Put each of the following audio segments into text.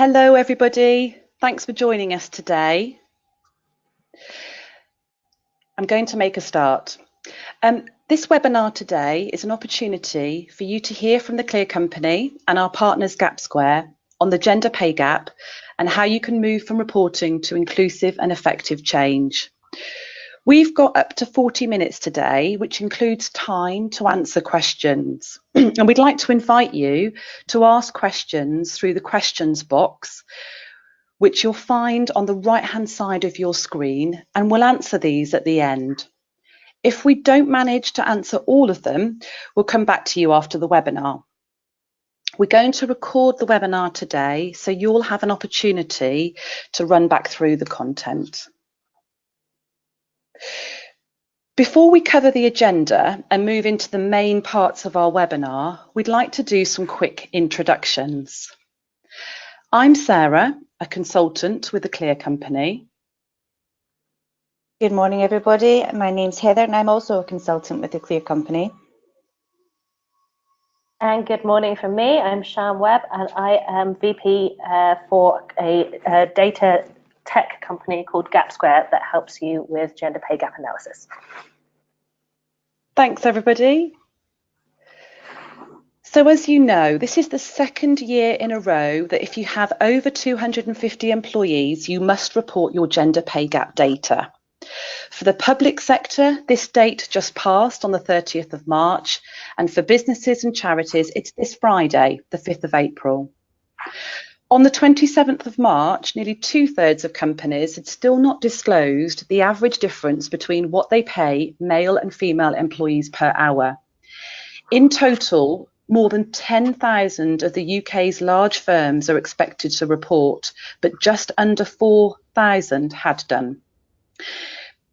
Hello everybody, thanks for joining us today. I'm going to make a start. This webinar today is an opportunity for you to hear from the Clear Company and our partners GapSquare on the gender pay gap and how you can move from reporting to inclusive and effective change. We've got up to 40 minutes today, which includes time to answer questions. And we'd like to invite you to ask questions through the questions box, which you'll find on the right-hand side of your screen, and we'll answer these at the end. If we don't manage to answer all of them, we'll come back to you after the webinar. We're going to record the webinar today, so you'll have an opportunity to run back through the content. Before we cover the agenda and move into the main parts of our webinar, we'd like to do some quick introductions. I'm Sarah, a consultant with the Clear Company. Good morning, everybody. My name's Heather, and I'm also a consultant with the Clear Company. And good morning from me. I'm Sian Webb, and I am VP for a data tech company called GapSquare that helps you with gender pay gap analysis. Thanks, everybody. So as you know, this is the second year in a row that if you have over 250 employees, you must report your gender pay gap data. For the public sector, this date just passed on the 30th of March, and for businesses and charities, it's this Friday, the 5th of April. On the 27th of March, nearly 2/3 of companies had still not disclosed the average difference between what they pay male and female employees per hour. In total, more than 10,000 of the UK's large firms are expected to report, but just under 4,000 had done.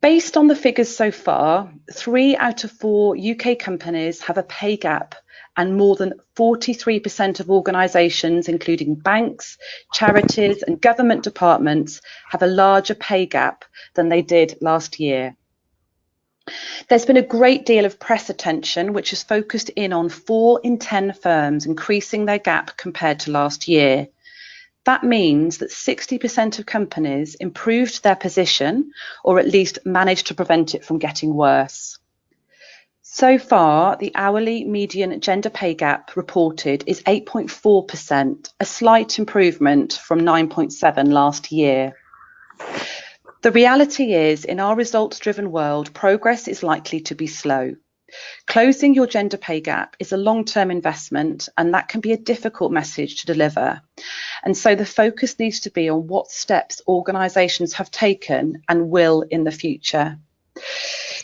Based on the figures so far, 3 out of 4 UK companies have a pay gap, and more than 43% of organisations, including banks, charities and government departments, have a larger pay gap than they did last year. There's been a great deal of press attention which has focused in on 4 in 10 firms increasing their gap compared to last year. That means that 60% of companies improved their position, or at least managed to prevent it from getting worse. So far, the hourly median gender pay gap reported is 8.4%, a slight improvement from 9.7% last year. The reality is, in our results-driven world, progress is likely to be slow. Closing your gender pay gap is a long-term investment, and that can be a difficult message to deliver. And so the focus needs to be on what steps organisations have taken and will in the future.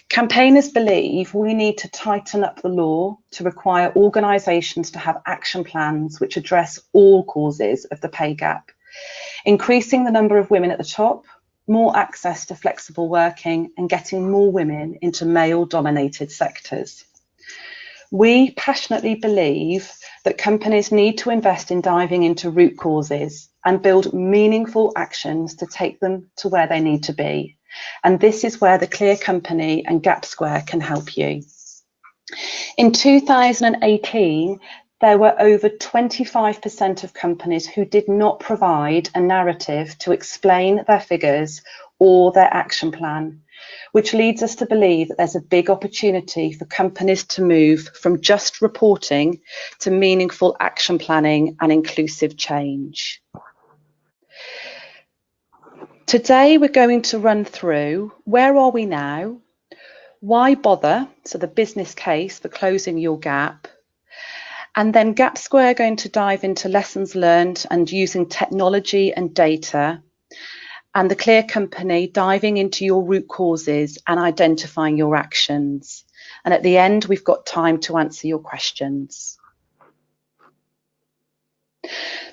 Campaigners believe we need to tighten up the law to require organisations to have action plans which address all causes of the pay gap, increasing the number of women at the top, more access to flexible working, and getting more women into male-dominated sectors. We passionately believe that companies need to invest in diving into root causes and build meaningful actions to take them to where they need to be. And this is where the Clear Company and GapSquare can help you. In 2018, there were over 25% of companies who did not provide a narrative to explain their figures or their action plan, which leads us to believe that there's a big opportunity for companies to move from just reporting to meaningful action planning and inclusive change. Today, we're going to run through where are we now, why bother, so the business case for closing your gap, and then GapSquare going to dive into lessons learned and using technology and data, and the Clear Company diving into your root causes and identifying your actions. And at the end, we've got time to answer your questions.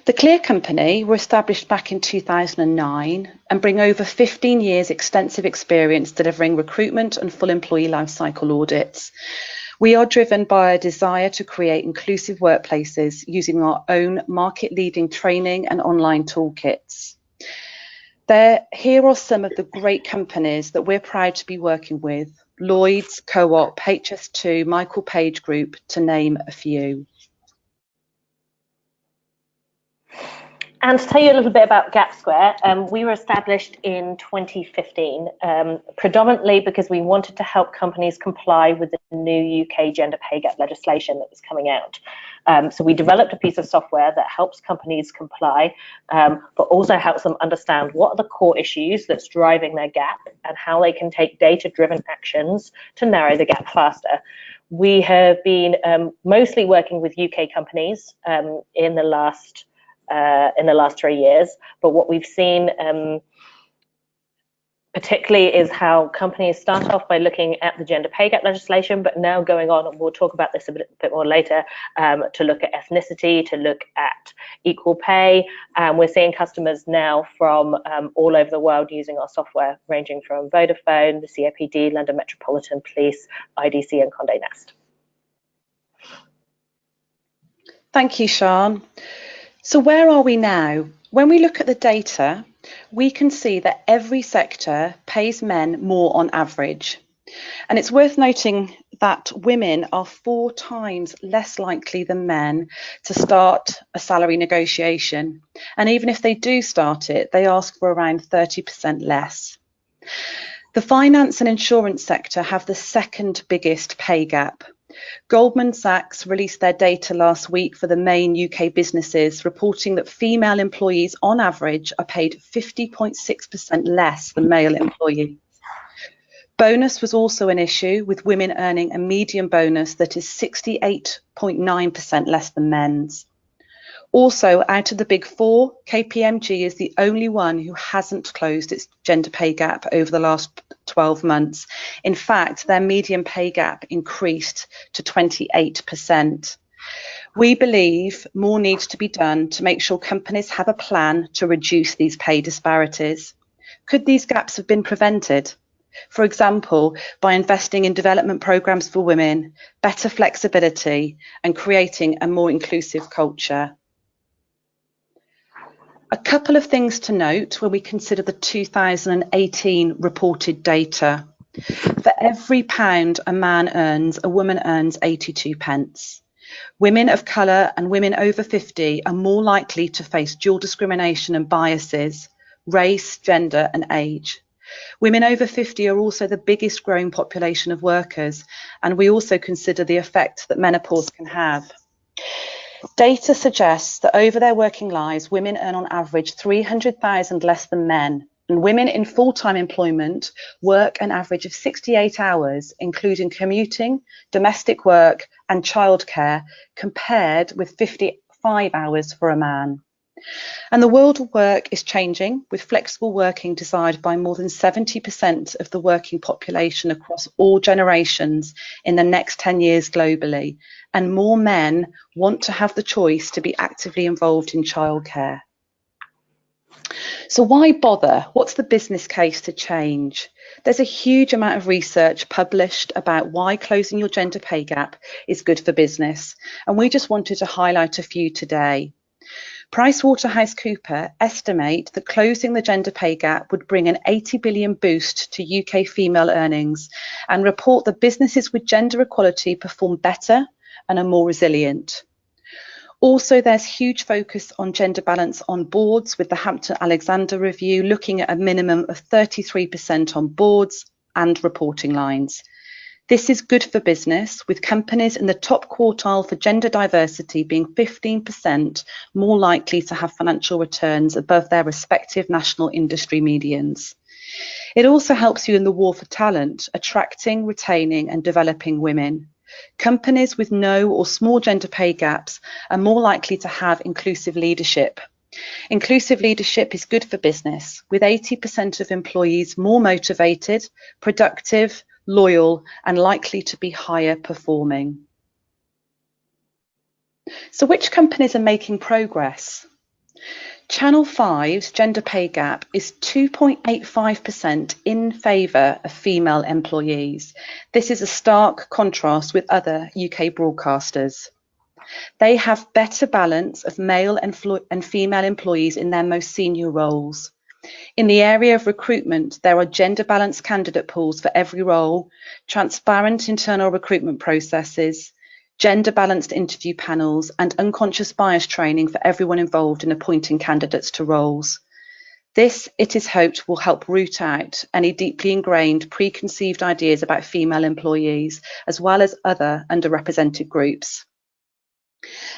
The Clear Company were established back in 2009 and bring over 15 years extensive experience delivering recruitment and full employee lifecycle audits. We are driven by a desire to create inclusive workplaces using our own market-leading training and online toolkits. Here are some of the great companies that we're proud to be working with: Lloyds CoOp, HS2, Michael Page Group, to name a few. And to tell you a little bit about GapSquare, we were established in 2015, predominantly because we wanted to help companies comply with the new UK gender pay gap legislation that was coming out. So we developed a piece of software that helps companies comply, but also helps them understand what are the core issues that's driving their gap and how they can take data-driven actions to narrow the gap faster. We have been mostly working with UK companies in the last 3 years, but what we've seen particularly is how companies start off by looking at the gender pay gap legislation, but now going on, and we'll talk about this a bit more later, to look at ethnicity, to look at equal pay. We're seeing customers now from all over the world using our software, ranging from Vodafone, the COPD, London Metropolitan Police, IDC, and Condé Nast. Thank you, Sian. So where are we now? When we look at the data, we can see that every sector pays men more on average. And it's worth noting that women are 4 times less likely than men to start a salary negotiation. And even if they do start it, they ask for around 30% less. The finance and insurance sector have the second biggest pay gap. Goldman Sachs released their data last week for the main UK businesses, reporting that female employees on average are paid 50.6% less than male employees. Bonus was also an issue, with women earning a median bonus that is 68.9% less than men's. Also, out of the big 4, KPMG is the only one who hasn't closed its gender pay gap over the last 12 months. In fact, their median pay gap increased to 28%. We believe more needs to be done to make sure companies have a plan to reduce these pay disparities. Could these gaps have been prevented? For example, by investing in development programs for women, better flexibility, and creating a more inclusive culture. A couple of things to note when we consider the 2018 reported data. For every pound a man earns, a woman earns 82 pence. Women of colour and women over 50 are more likely to face dual discrimination and biases, race, gender and age. Women over 50 are also the biggest growing population of workers, and we also consider the effect that menopause can have. Data suggests that over their working lives, women earn on average 300,000 less than men, and women in full-time employment work an average of 68 hours, including commuting, domestic work and childcare, compared with 55 hours for a man. And the world of work is changing, with flexible working desired by more than 70% of the working population across all generations in the next 10 years globally, and more men want to have the choice to be actively involved in childcare. So why bother? What's the business case to change? There's a huge amount of research published about why closing your gender pay gap is good for business, and we just wanted to highlight a few today. PricewaterhouseCoopers estimate that closing the gender pay gap would bring an 80 billion boost to UK female earnings, and report that businesses with gender equality perform better and are more resilient. Also, there's huge focus on gender balance on boards, with the Hampton-Alexander review looking at a minimum of 33% on boards and reporting lines. This is good for business, with companies in the top quartile for gender diversity being 15% more likely to have financial returns above their respective national industry medians. It also helps you in the war for talent, attracting, retaining and developing women. Companies with no or small gender pay gaps are more likely to have inclusive leadership. Inclusive leadership is good for business, with 80% of employees more motivated, productive, loyal and likely to be higher performing. So which companies are making progress? Channel 5's gender pay gap is 2.85% in favour of female employees. This is a stark contrast with other UK broadcasters. They have better balance of male and female employees in their most senior roles. In the area of recruitment, there are gender balanced candidate pools for every role, transparent internal recruitment processes, gender-balanced interview panels, and unconscious bias training for everyone involved in appointing candidates to roles. This, it is hoped, will help root out any deeply ingrained preconceived ideas about female employees, as well as other underrepresented groups.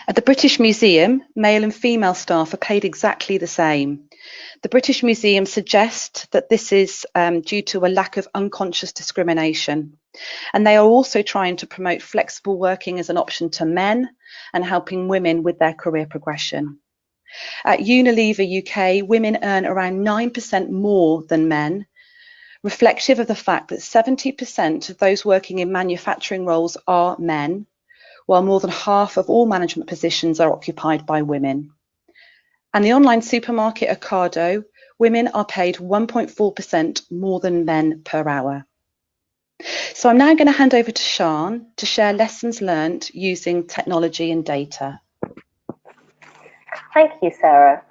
At the British Museum, male and female staff are paid exactly the same. The British Museum suggests that this is due to a lack of unconscious discrimination. And they are also trying to promote flexible working as an option to men and helping women with their career progression. At Unilever UK, women earn around 9% more than men, reflective of the fact that 70% of those working in manufacturing roles are men, while more than half of all management positions are occupied by women. And the online supermarket Ocado, women are paid 1.4% more than men per hour. So I'm now going to hand over to Sian to share lessons learned using technology and data. Thank you, Sarah.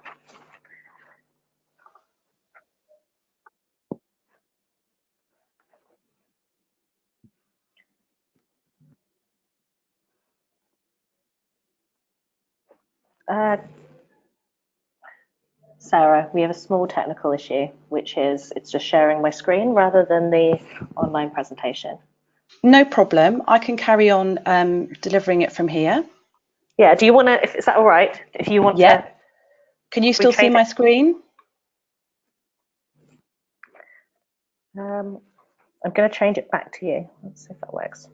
Sarah, we have a small technical issue, which is it's just sharing my screen rather than the online presentation. No problem. I can carry on delivering it from here. Yeah, do you want to, is that all right? If you want to. Can you still see my screen? I'm going to change it back to you. Let's see if that works.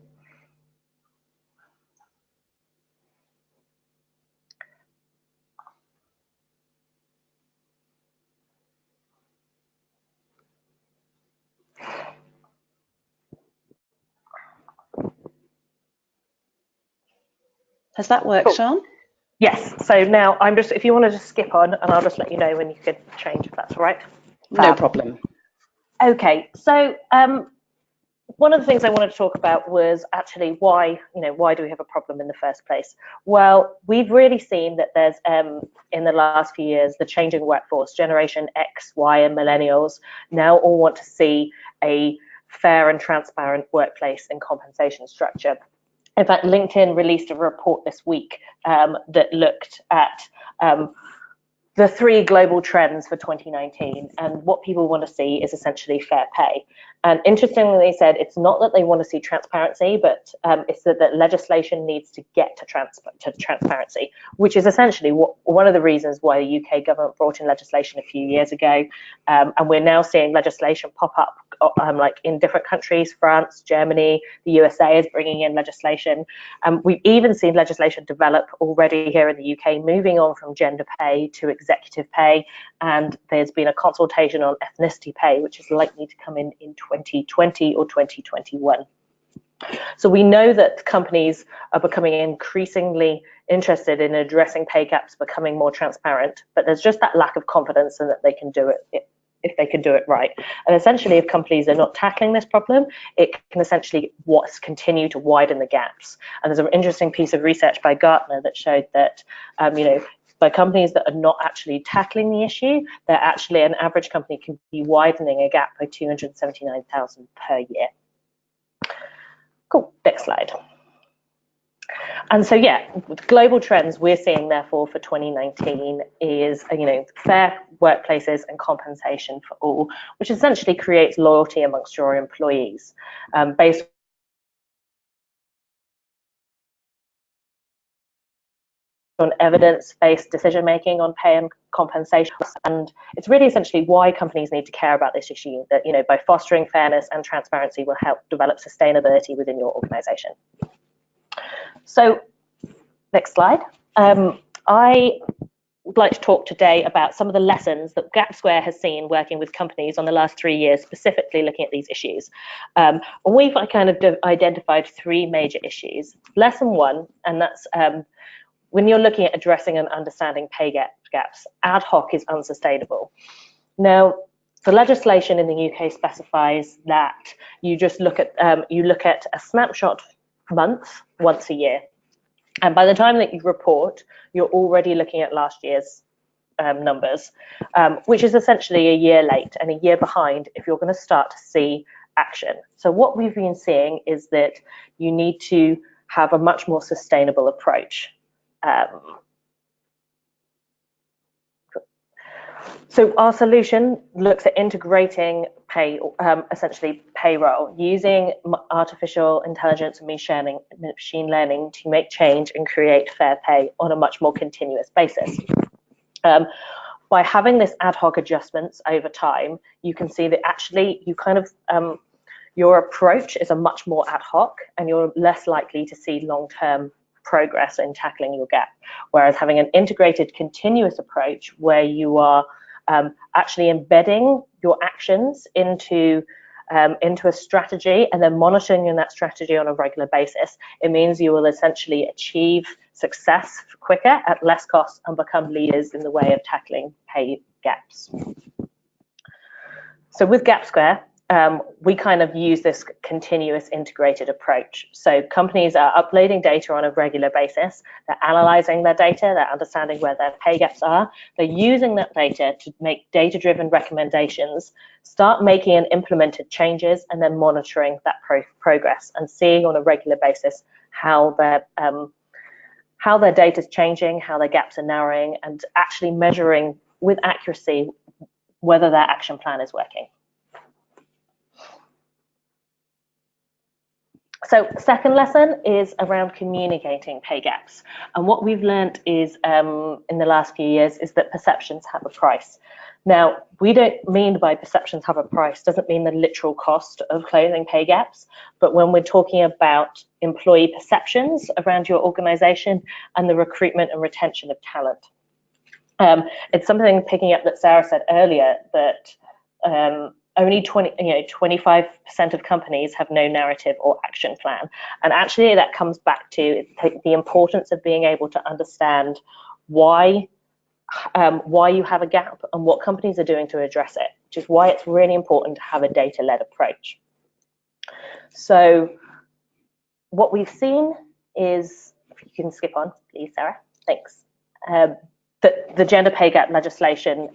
Has that worked, Sian? Yes, so now I'm just, if you want to just skip on and I'll just let you know when you can change, if that's all right. No problem. Okay, so one of the things I wanted to talk about was actually why do we have a problem in the first place? Well, we've really seen that there's, in the last few years, the changing workforce, Generation X, Y, and Millennials now all want to see a fair and transparent workplace and compensation structure. In fact, LinkedIn released a report this week that looked at the 3 global trends for 2019, and what people want to see is essentially fair pay. And interestingly, they said it's not that they want to see transparency, but it's that legislation needs to get to transparency, which is essentially one of the reasons why the UK government brought in legislation a few years ago, and we're now seeing legislation pop up like in different countries. France, Germany, the USA is bringing in legislation. We've even seen legislation develop already here in the UK, moving on from gender pay to executive pay, and there's been a consultation on ethnicity pay, which is likely to come in 2020 or 2021. So we know that companies are becoming increasingly interested in addressing pay gaps, becoming more transparent, but there's just that lack of confidence in that they can do it if they can do it right. And essentially, if companies are not tackling this problem, it can essentially continue to widen the gaps. And there's an interesting piece of research by Gartner that showed that, by companies that are not actually tackling the issue, they're actually, an average company can be widening a gap by 279,000 per year. Cool, next slide. And so, yeah, with global trends we're seeing, therefore, for 2019 is, fair workplaces and compensation for all, which essentially creates loyalty amongst your employees, based on evidence-based decision-making on pay and compensation. And it's really essentially why companies need to care about this issue, that, by fostering fairness and transparency will help develop sustainability within your organization. So, next slide. I would like to talk today about some of the lessons that GapSquare has seen working with companies on the last 3 years, specifically looking at these issues. And we've kind of identified 3 major issues. Lesson 1, and that's when you're looking at addressing and understanding pay gaps, ad hoc is unsustainable. Now, the legislation in the UK specifies that you just look at a snapshot month once a year. And by the time that you report, you're already looking at last year's numbers, which is essentially a year late and a year behind if you're going to start to see action. So what we've been seeing is that you need to have a much more sustainable approach. So our solution looks at integrating essentially payroll, using artificial intelligence and machine learning to make change and create fair pay on a much more continuous basis. By having this ad hoc adjustments over time, you can see that actually you kind of your approach is a much more ad hoc, and you're less likely to see long-term progress in tackling your gap. Whereas having an integrated continuous approach where you are actually embedding your actions into a strategy and then monitoring that strategy on a regular basis, it means you will essentially achieve success quicker at less cost and become leaders in the way of tackling pay gaps. So with GapSquare, we kind of use this continuous integrated approach. So companies are uploading data on a regular basis, they're analyzing their data, they're understanding where their pay gaps are, they're using that data to make data-driven recommendations, start making and implemented changes, and then monitoring that progress and seeing on a regular basis how their data is changing, how their gaps are narrowing, and actually measuring with accuracy whether their action plan is working. So second lesson is around communicating pay gaps. And what we've learned is in the last few years is that perceptions have a price. Now, we don't mean by perceptions have a price, doesn't mean the literal cost of closing pay gaps, but when we're talking about employee perceptions around your organization and the recruitment and retention of talent. It's something picking up that Sarah said earlier, that only 25% of companies have no narrative or action plan. And actually that comes back to the importance of being able to understand why you have a gap and what companies are doing to address it, which is why it's really important to have a data-led approach. So what we've seen is, if you can skip on, please, Sarah, thanks. The gender pay gap legislation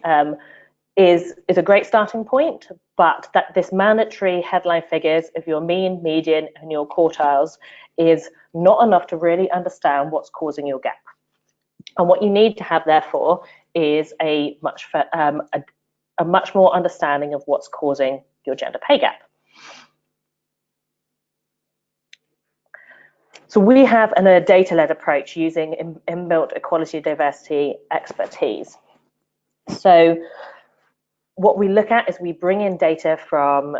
is a great starting point, but that this mandatory headline figures of your mean, median, and your quartiles is not enough to really understand what's causing your gap. And what you need to have, therefore, is a much more understanding of what's causing your gender pay gap. So we have a data-led approach using inbuilt equality, diversity expertise. So what we look at is we bring in data from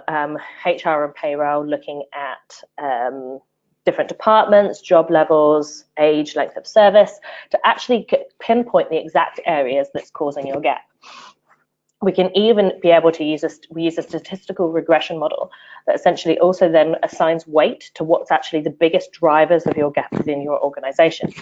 HR and payroll, looking at different departments, job levels, age, length of service, to actually pinpoint the exact areas that's causing your gap. We can even be able to use we use a statistical regression model that essentially also then assigns weight to what's actually the biggest drivers of your gap within your organization.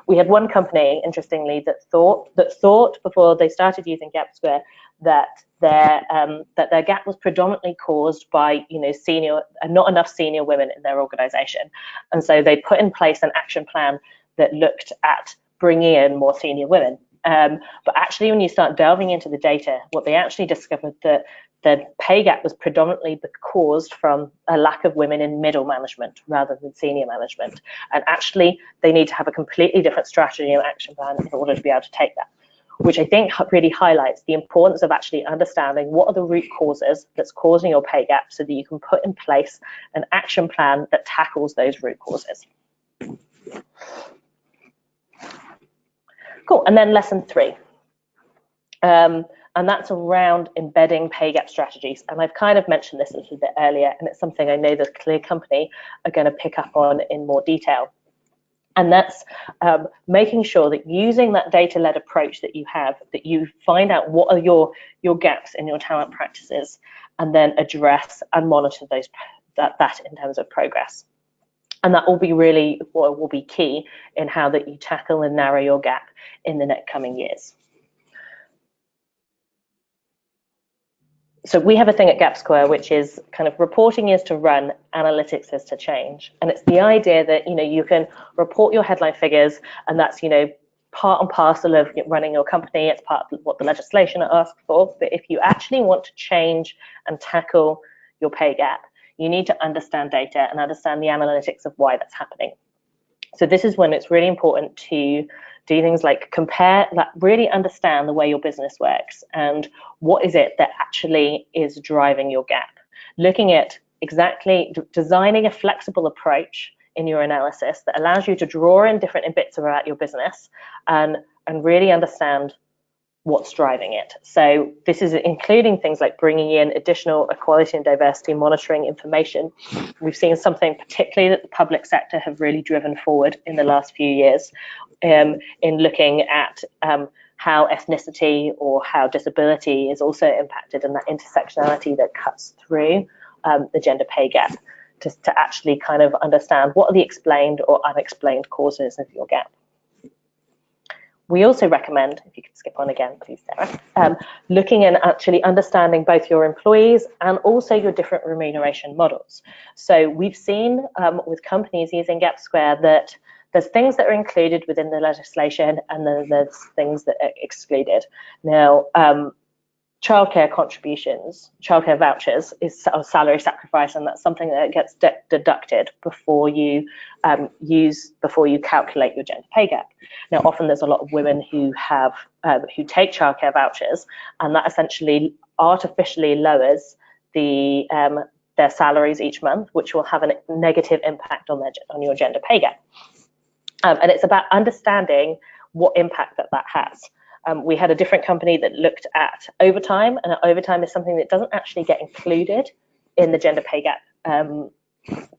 We had one company, interestingly, that thought before they started using GapSquare that their gap was predominantly caused by not enough senior women in their organization, and so they put in place an action plan that looked at bringing in more senior women. But actually, when you start delving into the data, what they actually discovered that the pay gap was predominantly caused from a lack of women in middle management rather than senior management. And actually, they need to have a completely different strategy and action plan in order to be able to take that, which I think really highlights the importance of actually understanding what are the root causes that's causing your pay gap so that you can put in place an action plan that tackles those root causes. Cool, and then lesson 3. And that's around embedding pay gap strategies. And I've kind of mentioned this a little bit earlier, and it's something I know the Clear company are going to pick up on in more detail. And that's making sure that using that data-led approach that you have, that you find out what are your gaps in your talent practices, and then address and monitor that in terms of progress. And that will be really what will be key in how that you tackle and narrow your gap in the next coming years. So we have a thing at GapSquare, which is kind of reporting is to run, analytics is to change. And it's the idea that, you can report your headline figures, and that's, part and parcel of running your company. It's part of what the legislation asks for. But if you actually want to change and tackle your pay gap, you need to understand data and understand the analytics of why that's happening. So this is when it's really important to do things like compare, like really understand the way your business works and what is it that actually is driving your gap. Looking at exactly designing a flexible approach in your analysis that allows you to draw in different bits about your business and really understand what's driving it. So this is including things like bringing in additional equality and diversity monitoring information. We've seen something particularly that the public sector have really driven forward in the last few years in looking at how ethnicity or how disability is also impacted, and that intersectionality that cuts through the gender pay gap to actually kind of understand what are the explained or unexplained causes of your gap. We also recommend, if you could skip on again, please, Sarah, looking and actually understanding both your employees and also your different remuneration models. So we've seen with companies using GapSquare that there's things that are included within the legislation and then there's things that are excluded. Now, childcare contributions, childcare vouchers is a salary sacrifice, and that's something that gets deducted before you calculate your gender pay gap. Now, often there's a lot of women who have who take childcare vouchers, and that essentially artificially lowers their salaries each month, which will have a negative impact on your gender pay gap. And it's about understanding what impact that has. We had a different company that looked at overtime, and overtime is something that doesn't actually get included in the gender pay gap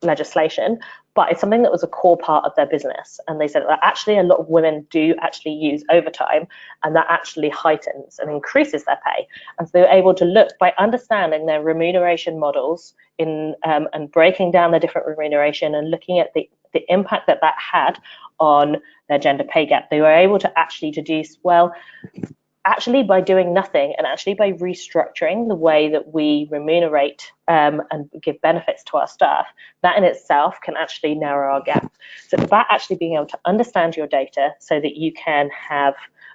legislation, but it's something that was a core part of their business. And they said that actually a lot of women do actually use overtime, and that actually heightens and increases their pay. And so they were able to look, by understanding their remuneration models and breaking down the different remuneration and looking at the impact that had on their gender pay gap, they were able to actually deduce, well, actually by doing nothing and actually by restructuring the way that we remunerate and give benefits to our staff, that in itself can actually narrow our gap. So it's about actually being able to understand your data so that you can have,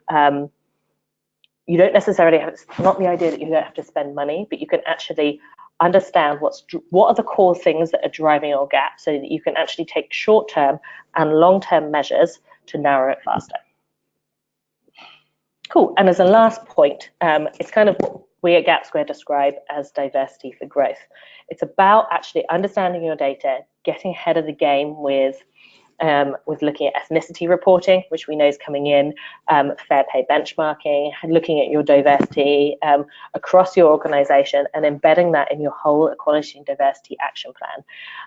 you don't necessarily have, it's not the idea that you don't have to spend money, but you can actually understand what are the core things that are driving your gap so that you can actually take short-term and long-term measures to narrow it faster. Cool. And as a last point, it's kind of what we at GapSquare describe as diversity for growth. It's about actually understanding your data, getting ahead of the game with looking at ethnicity reporting, which we know is coming in, fair pay benchmarking, looking at your diversity across your organization and embedding that in your whole equality and diversity action plan.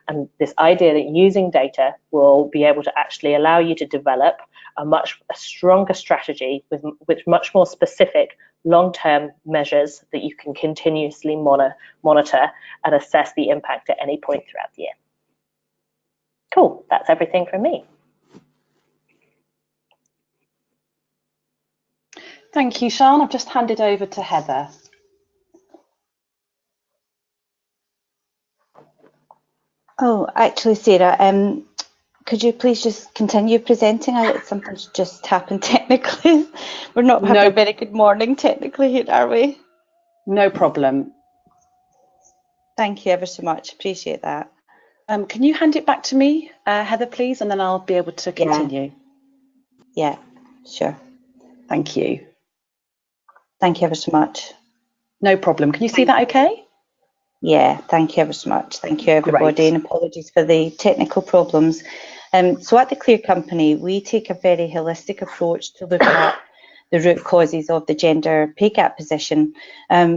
And this idea that using data will be able to actually allow you to develop a stronger strategy with much more specific long-term measures that you can continuously monitor and assess the impact at any point throughout the year. Cool, that's everything from me. Thank you, Sian. I've just handed over to Heather. Oh, actually, Sarah, could you please just continue presenting? Something's just happened technically. We're not having a very good morning technically here, are we? No problem. Thank you ever so much. Appreciate that. Can you hand it back to me, Heather, please, and then I'll be able to continue. Yeah, sure. Thank you. Thank you ever so much. No problem. Can you see that okay? Yeah, thank you ever so much. Thank you, everybody, Great. and apologies for the technical problems. So at the Clear Company, we take a very holistic approach to look at the root causes of the gender pay gap position.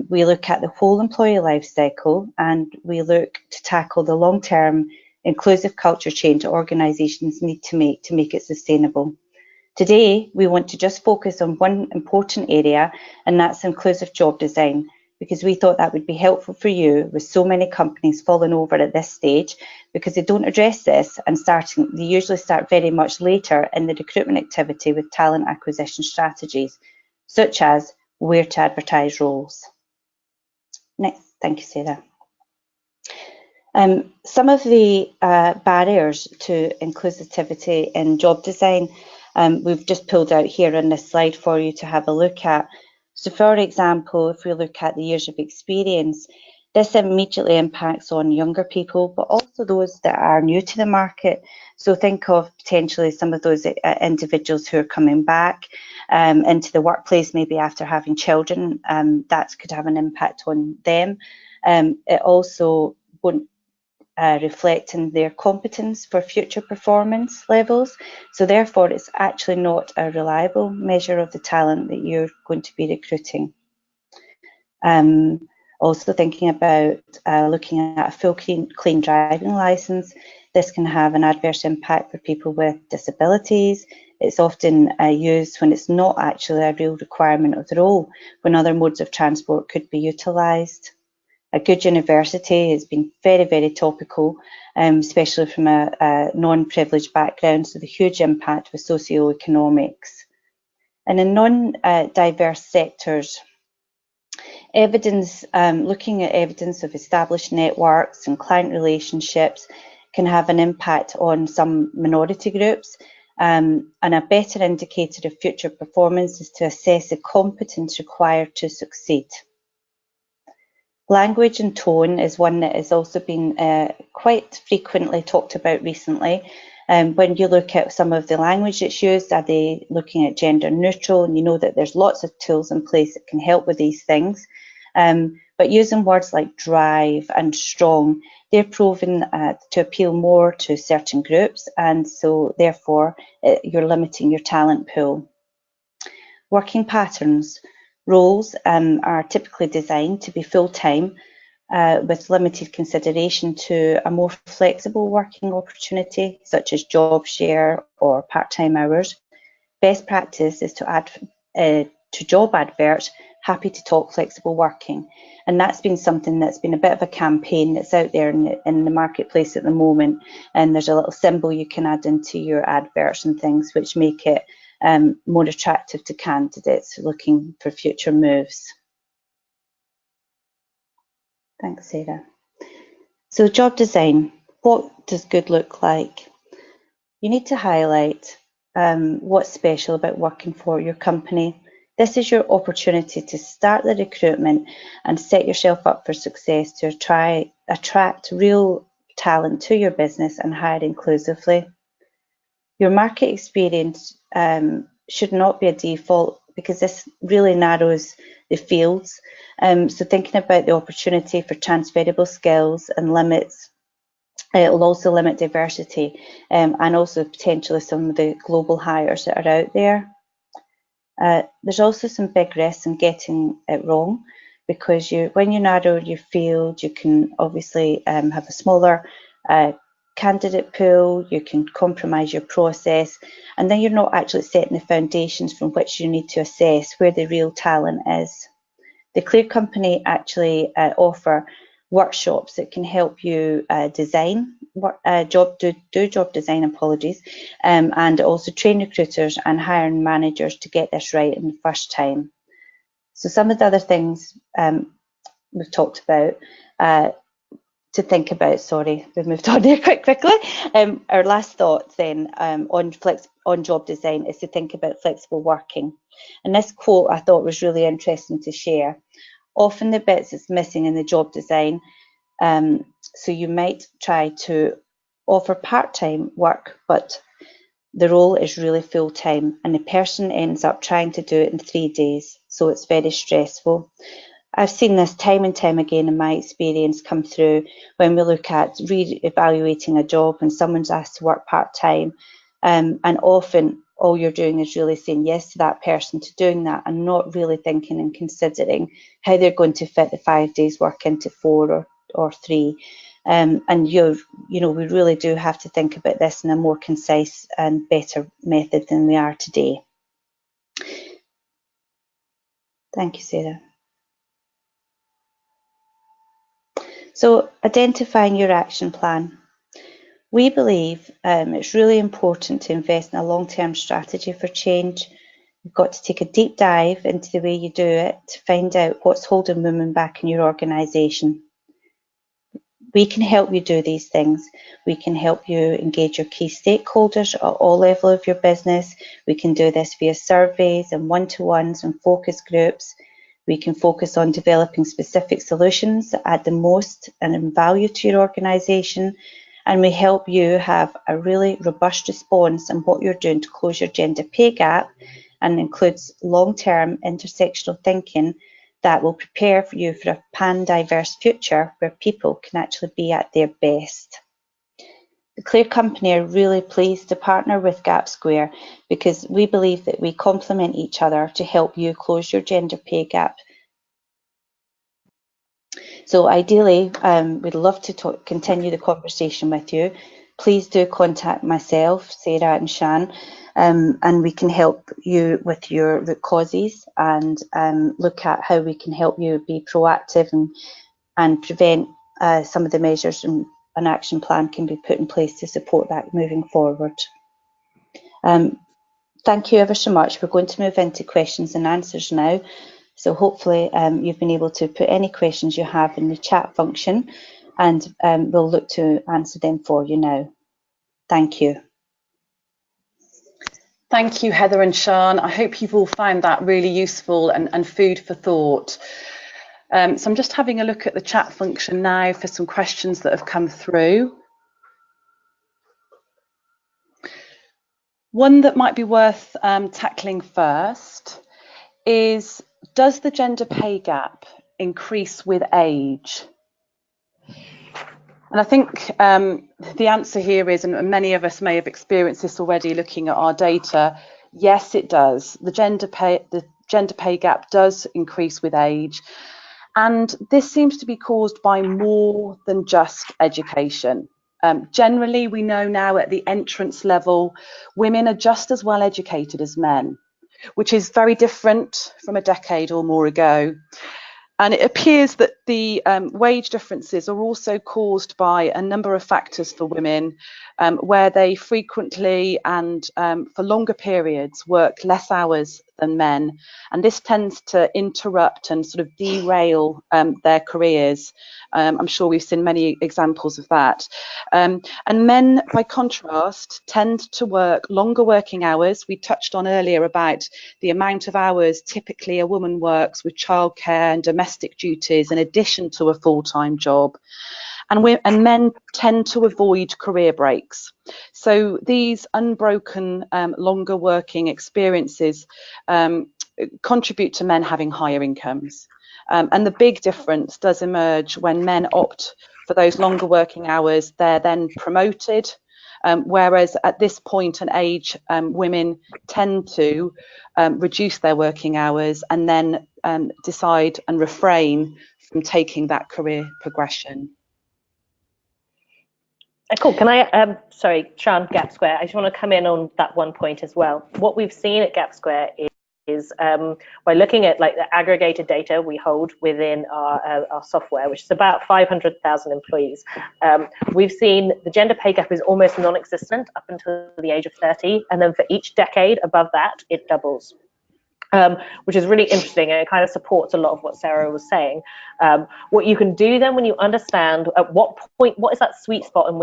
We look at the whole employee life cycle, and we look to tackle the long-term inclusive culture change organisations need to make it sustainable. Today, we want to just focus on one important area, and that's inclusive job design, because we thought that would be helpful for you with so many companies falling over at this stage, because they don't address this and they usually start very much later in the recruitment activity with talent acquisition strategies, such as where to advertise roles. Next, thank you, Sarah. Some of the barriers to inclusivity in job design, we've just pulled out here on this slide for you to have a look at. So for example, if we look at the years of experience, This immediately impacts on younger people, but also those that are new to the market. So think of potentially some of those individuals who are coming back into the workplace, maybe after having children. That could have an impact on them. It also won't reflect in their competence for future performance levels. So therefore, it's actually not a reliable measure of the talent that you're going to be recruiting. Also thinking about looking at a full clean driving licence. This can have an adverse impact for people with disabilities. It's often used when it's not actually a real requirement of the role, when other modes of transport could be utilised. A good university has been very, very topical, especially from a non-privileged background, so the huge impact with socioeconomics. And in non-diverse sectors, looking at evidence of established networks and client relationships can have an impact on some minority groups. And a better indicator of future performance is to assess the competence required to succeed. Language and tone is one that has also been quite frequently talked about recently. When you look at some of the language that's used, are they looking at gender neutral? And you know that there's lots of tools in place that can help with these things. But using words like drive and strong, they're proven to appeal more to certain groups, and so therefore you're limiting your talent pool. Working patterns. Roles are typically designed to be full-time with limited consideration to a more flexible working opportunity, such as job share or part-time hours. Best practice is to add to job adverts, happy to talk flexible working. And that's been something that's been a bit of a campaign that's out there in the marketplace at the moment. And there's a little symbol you can add into your adverts and things which make it more attractive to candidates looking for future moves. Thanks, Sarah. So job design, what does good look like? You need to highlight what's special about working for your company. This is your opportunity to start the recruitment and set yourself up for success to attract real talent to your business and hire inclusively. Your market experience should not be a default because this really narrows the fields. So thinking about the opportunity for transferable skills and limits, it will also limit diversity and also potentially some of the global hires that are out there. There's also some big risks in getting it wrong because when you narrow your field, you can obviously have a smaller candidate pool, you can compromise your process, and then you're not actually setting the foundations from which you need to assess where the real talent is. The Clear Company actually offer workshops that can help you design job design, and also train recruiters and hiring managers to get this right in the first time. So some of the other things we've talked about to think about, sorry, we've moved on there quite quickly. Our last thought then on job design is to think about flexible working. And this quote I thought was really interesting to share. Often the bits that's missing in the job design, so you might try to offer part-time work, but the role is really full-time and the person ends up trying to do it in 3 days, so it's very stressful. I've seen this time and time again in my experience come through when we look at re-evaluating a job and someone's asked to work part-time, and often all you're doing is really saying yes to that person to doing that and not really thinking and considering how they're going to fit the 5 days work into 4 or 3. And we really do have to think about this in a more concise and better method than we are today. Thank you, Sarah. So identifying your action plan. We believe it's really important to invest in a long-term strategy for change. You've got to take a deep dive into the way you do it to find out what's holding women back in your organisation. We can help you do these things. We can help you engage your key stakeholders at all levels of your business. We can do this via surveys and one-to-ones and focus groups. We can focus on developing specific solutions that add the most and in value to your organisation, and we help you have a really robust response on what you're doing to close your gender pay gap, and includes long-term intersectional thinking that will prepare for you for a pan-diverse future where people can actually be at their best. The Clear Company are really pleased to partner with GapSquare because we believe that we complement each other to help you close your gender pay gap. So ideally, we'd love to continue the conversation with you. Please do contact myself, Sarah and Shan, and we can help you with your root causes and look at how we can help you be proactive and prevent some of the measures, and an action plan can be put in place to support that moving forward. Thank you ever so much. We're going to move into questions and answers now. So hopefully you've been able to put any questions you have in the chat function, and we'll look to answer them for you now. Thank you. Thank you, Heather and Sian. I hope you've all found that really useful and food for thought. So I'm just having a look at the chat function now for some questions that have come through. One that might be worth tackling first is, does the gender pay gap increase with age? And I think the answer here is, and many of us may have experienced this already looking at our data, yes, it does. The gender pay gap does increase with age. And this seems to be caused by more than just education. Generally, we know now at the entrance level, women are just as well educated as men, which is very different from a decade or more ago. And it appears that the wage differences are also caused by a number of factors for women, where they frequently and for longer periods work less hours than men, and this tends to interrupt and sort of derail their careers. I'm sure we've seen many examples of that. And men, by contrast, tend to work longer working hours. We touched on earlier about the amount of hours typically a woman works with childcare and domestic duties in addition to a full-time job. And men tend to avoid career breaks. So these unbroken, longer working experiences contribute to men having higher incomes. And the big difference does emerge when men opt for those longer working hours. They're then promoted, whereas at this point in age, women tend to reduce their working hours and then decide and refrain from taking that career progression. Cool. Can I, sorry, Sian, GapSquare, I just want to come in on that one point as well. What we've seen at GapSquare is by looking at like the aggregated data we hold within our software, which is about 500,000 employees, we've seen the gender pay gap is almost non-existent up until the age of 30, and then for each decade above that, it doubles. Which is really interesting, and it kind of supports a lot of what Sarah was saying. What you can do then when you understand at what point, what is that sweet spot in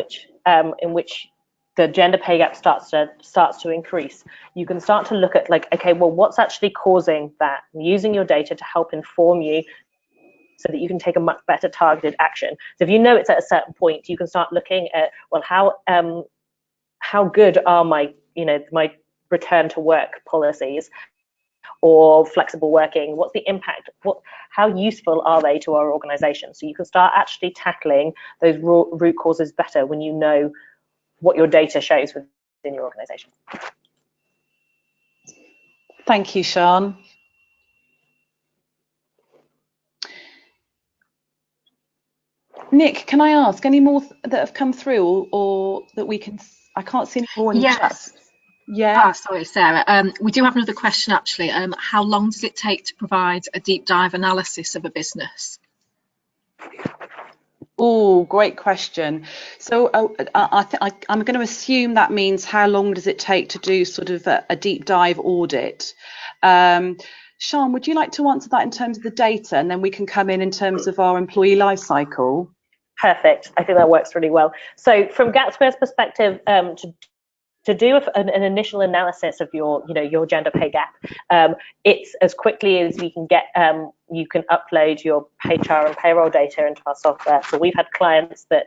which the gender pay gap starts to increase, you can start to look at like, okay, well, what's actually causing that? Using your data to help inform you so that you can take a much better targeted action. So if you know it's at a certain point, you can start looking at, well, how good are my return to work policies or flexible working? What's the impact? How useful are they to our organization? So you can start actually tackling those root causes better when you know what your data shows within your organization. Thank you, Sian. Nick, can I ask any more that have come through, or that we can? I can't see any more in the chat. Yeah. Sorry, Sarah. We do have another question actually. How long does it take to provide a deep dive analysis of a business? Oh, great question. So I'm going to assume that means how long does it take to do sort of a deep dive audit? Sian, would you like to answer that in terms of the data, and then we can come in terms of our employee life cycle? Perfect. I think that works really well. So from GapSquare's perspective, to to do an initial analysis of your gender pay gap. It's as quickly as we can get. You can upload your HR and payroll data into our software. So we've had clients that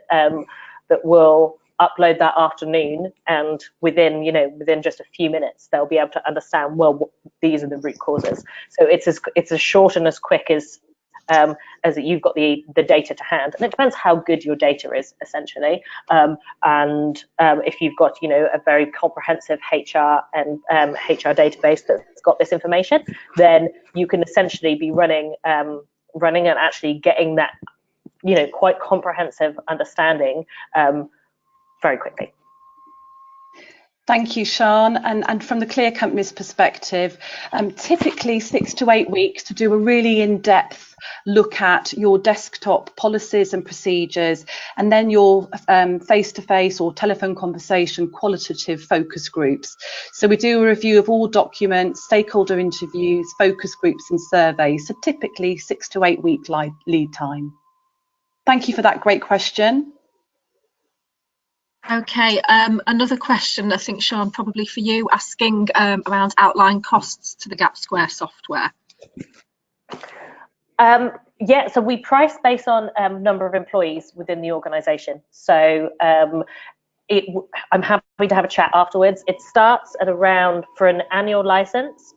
will upload that afternoon, and within just a few minutes they'll be able to understand, well, these are the root causes. So it's as short and as quick as you've got the data to hand, and it depends how good your data is, essentially. If you've got a very comprehensive HR and HR database that's got this information, then you can essentially be running and actually getting that quite comprehensive understanding very quickly. Thank you, Sian. And from the Clear Company's perspective, typically 6 to 8 weeks to do a really in-depth look at your desktop policies and procedures, and then your face-to-face or telephone conversation qualitative focus groups. So we do a review of all documents, stakeholder interviews, focus groups and surveys. So typically 6 to 8 week lead time. Thank you for that great question. Okay, another question, I think, Sian, probably for you, asking around outline costs to the GapSquare software. Yeah, so we price based on number of employees within the organisation. So I'm happy to have a chat afterwards. It starts at around, for an annual licence,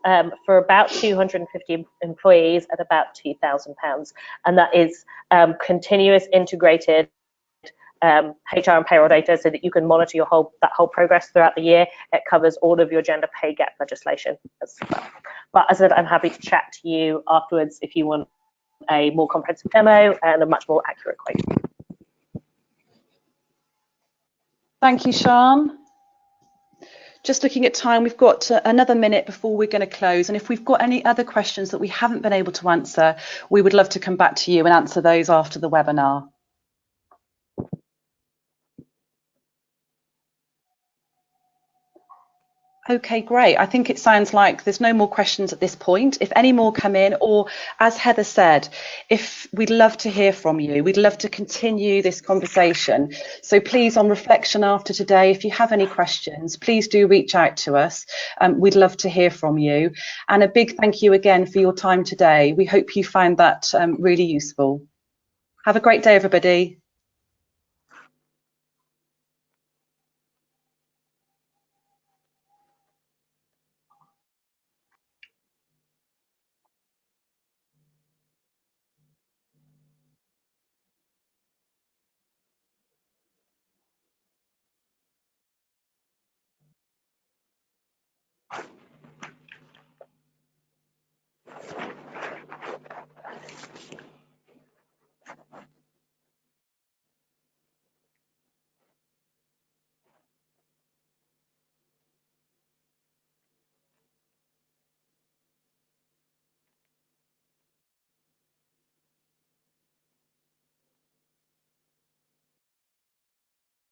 for about 250 employees at about £2,000, and that is continuous integrated HR and payroll data, so that you can monitor that whole progress throughout the year. It covers all of your gender pay gap legislation as well. But as I said, I'm happy to chat to you afterwards if you want a more comprehensive demo and a much more accurate quote. Thank you, Sian. Just looking at time, we've got another minute before we're going to close, and if we've got any other questions that we haven't been able to answer, we would love to come back to you and answer those after the webinar. Okay, great. I think it sounds like there's no more questions at this point. If any more come in, or as Heather said, we'd love to hear from you. We'd love to continue this conversation. So please, on reflection after today, if you have any questions, please do reach out to us. We'd love to hear from you. And a big thank you again for your time today. We hope you found that really useful. Have a great day, everybody.